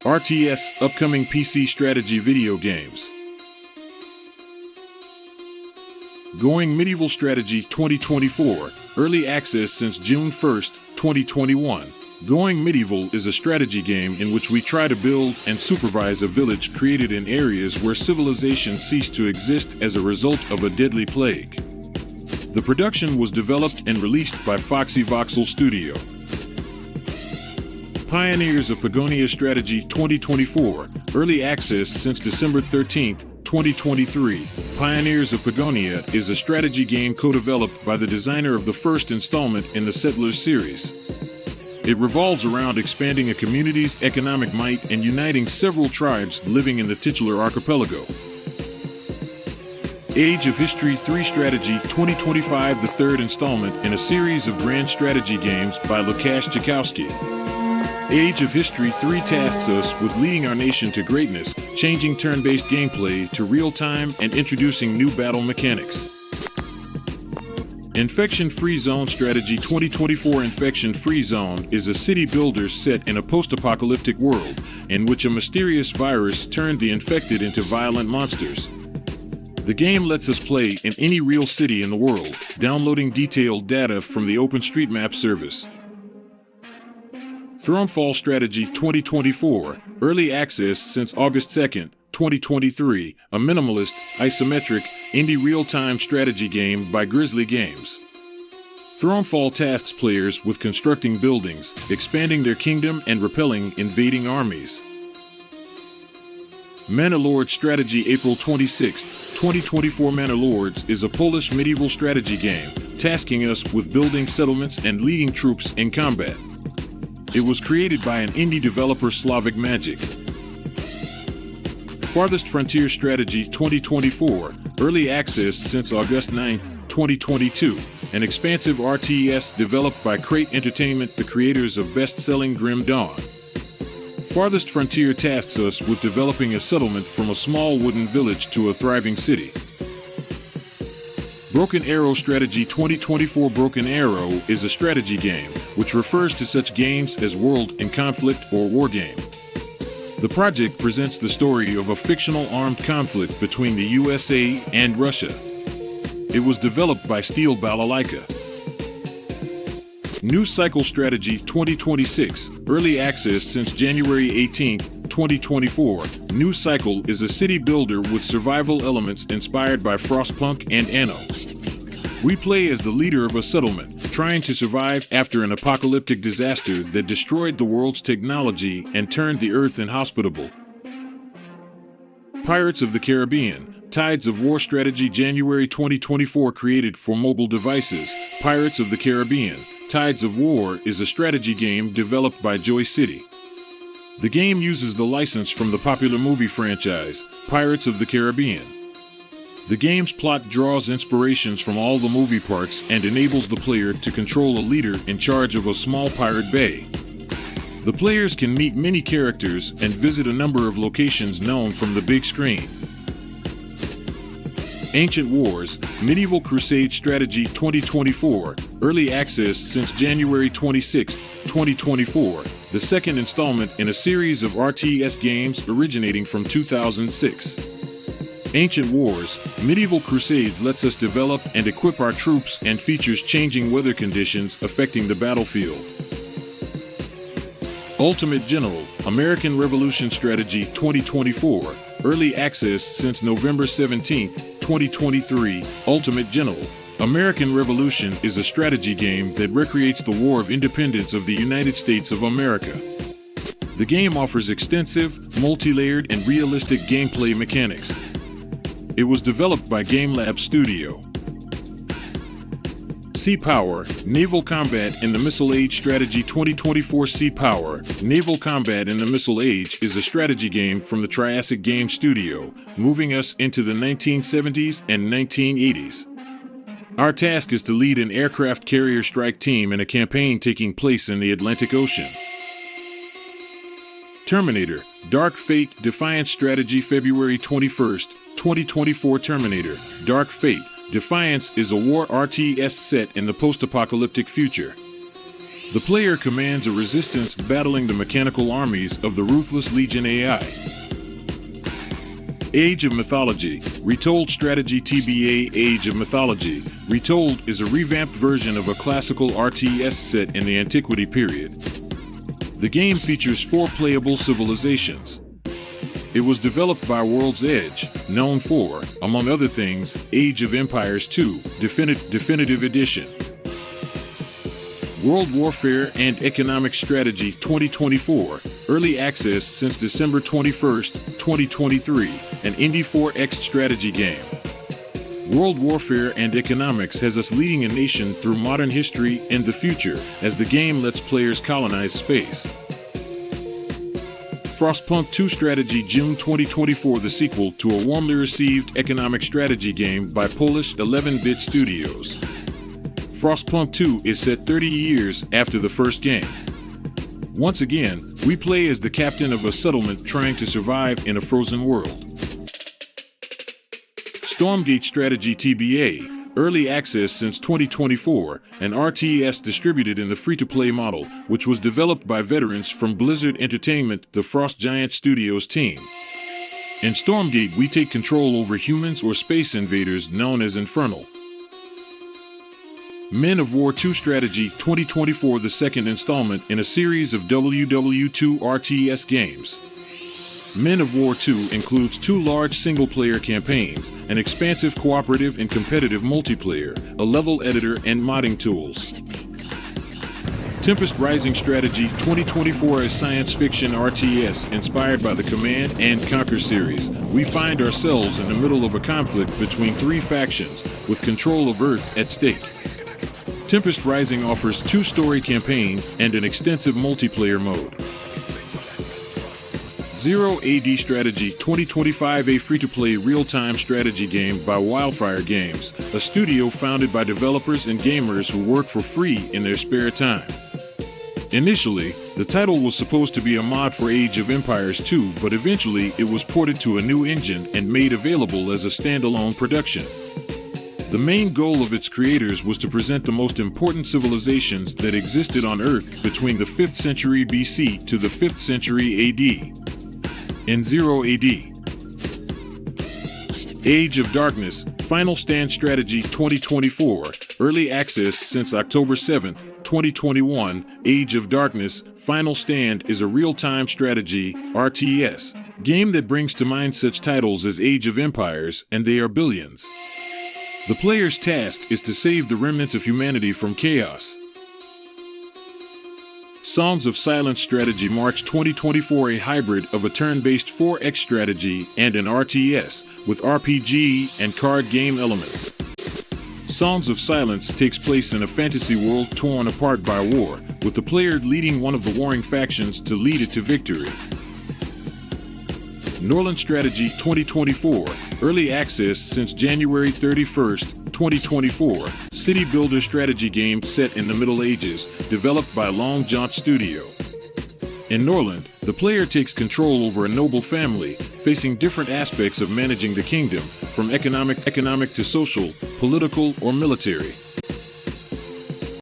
RTS upcoming PC strategy video games. Going Medieval Strategy 2024, early access since June 1st, 2021. Going Medieval is a strategy game in which we try to build and supervise a village created in areas where civilization ceased to exist as a result of a deadly plague. The production was developed and released by Foxy Voxel Studio. Pioneers of Pagonia Strategy 2024, early access since December 13, 2023. Pioneers of Pagonia is a strategy game co-developed by the designer of the first installment in the Settlers series. It revolves around expanding a community's economic might and uniting several tribes living in the titular archipelago. Age of History 3 Strategy 2025, the third installment in a series of grand strategy games by Lukasz Czakowski. Age of History 3 tasks us with leading our nation to greatness, changing turn-based gameplay to real-time and introducing new battle mechanics. Infection-Free Zone Strategy 2024 Infection-Free Zone is a city builder set in a post-apocalyptic world, in which a mysterious virus turned the infected into violent monsters. The game lets us play in any real city in the world, downloading detailed data from the OpenStreetMap service. Thronefall Strategy 2024, early access since August 2nd, 2023, a minimalist, isometric, indie real-time strategy game by Grizzly Games. Thronefall tasks players with constructing buildings, expanding their kingdom, and repelling invading armies. Mana Lord Strategy April 26, 2024. Mana Lords is a Polish medieval strategy game, tasking us with building settlements and leading troops in combat. It was created by an indie developer Slavic Magic. Farthest Frontier Strategy 2024, early access since August 9, 2022, an expansive RTS developed by Crate Entertainment, the creators of best-selling Grim Dawn. Farthest Frontier tasks us with developing a settlement from a small wooden village to a thriving city. Broken Arrow Strategy 2024. Broken Arrow is a strategy game, which refers to such games as World in Conflict or Wargame. The project presents the story of a fictional armed conflict between the USA and Russia. It was developed by Steel Balalaika. New Cycle Strategy 2026, early access since January 18, 2024. New Cycle is a city builder with survival elements inspired by Frostpunk and Anno. We play as the leader of a settlement, trying to survive after an apocalyptic disaster that destroyed the world's technology and turned the earth inhospitable. Pirates of the Caribbean, Tides of War Strategy January 2024. Created for mobile devices, Pirates of the Caribbean, Tides of War is a strategy game developed by Joy City. The game uses the license from the popular movie franchise, Pirates of the Caribbean. The game's plot draws inspirations from all the movie parts and enables the player to control a leader in charge of a small pirate bay. The players can meet many characters and visit a number of locations known from the big screen. Ancient Wars, Medieval Crusade Strategy 2024, early access since January 26, 2024, the second installment in a series of RTS games originating from 2006. Ancient Wars, Medieval Crusades lets us develop and equip our troops and features changing weather conditions affecting the battlefield. Ultimate General, American Revolution Strategy 2024, early access since November 17, 2023, Ultimate General. American Revolution is a strategy game that recreates the War of Independence of the United States of America. The game offers extensive, multi-layered, and realistic gameplay mechanics. It was developed by GameLab Studio. Sea Power, Naval Combat in the Missile Age Strategy 2024. Sea Power, Naval Combat in the Missile Age is a strategy game from the Triassic Game Studio, moving us into the 1970s and 1980s. Our task is to lead an aircraft carrier strike team in a campaign taking place in the Atlantic Ocean. Terminator, Dark Fate Defiance Strategy February 21st, 2024. Terminator, Dark Fate Defiance is a war RTS set in the post-apocalyptic future. The player commands a resistance battling the mechanical armies of the ruthless Legion AI. Age of Mythology, Retold Strategy TBA. Age of Mythology, Retold is a revamped version of a classical RTS set in the Antiquity period. The game features 4 playable civilizations. It was developed by World's Edge, known for, among other things, Age of Empires 2, Definitive Edition. World Warfare and Economic Strategy 2024, early access since December 21st, 2023, an Indie 4X strategy game. World Warfare and Economics has us leading a nation through modern history and the future as the game lets players colonize space. Frostpunk 2 Strategy June 2024, the sequel to a warmly received economic strategy game by Polish 11-bit studios. Frostpunk 2 is set 30 years after the first game. Once again, we play as the captain of a settlement trying to survive in a frozen world. Stormgate Strategy TBA, early access since 2024, an RTS distributed in the free-to-play model, which was developed by veterans from Blizzard Entertainment, the Frost Giant Studios team. In Stormgate, we take control over humans or space invaders known as Infernal. Men of War 2 Strategy 2024, the second installment in a series of WW2 RTS games. Men of War 2 includes 2 large single-player campaigns, an expansive cooperative and competitive multiplayer, a level editor, and modding tools. Tempest Rising Strategy 2024, a science fiction RTS inspired by the Command & Conquer series. We find ourselves in the middle of a conflict between 3 factions, with control of Earth at stake. Tempest Rising offers 2 story campaigns and an extensive multiplayer mode. Zero AD Strategy 2025, a free-to-play real-time strategy game by Wildfire Games, a studio founded by developers and gamers who work for free in their spare time. Initially, the title was supposed to be a mod for Age of Empires 2, but eventually it was ported to a new engine and made available as a standalone production. The main goal of its creators was to present the most important civilizations that existed on Earth between the 5th century BC to the 5th century AD. In Zero AD. Age of Darkness, Final Stand Strategy 2024, early access since October 7, 2021. Age of Darkness, Final Stand is a real-time strategy RTS game that brings to mind such titles as Age of Empires, and they are billions. The player's task is to save the remnants of humanity from chaos. Songs of Silence Strategy March 2024, a hybrid of a turn-based 4X strategy and an RTS, with RPG and card game elements. Songs of Silence takes place in a fantasy world torn apart by war, with the player leading one of the warring factions to lead it to victory. Norland Strategy 2024, early access since January 31st, 2024, city builder strategy game set in the Middle Ages, developed by Long Jaunt Studio. In Norland, the player takes control over a noble family, facing different aspects of managing the kingdom, from economic to social, political, or military.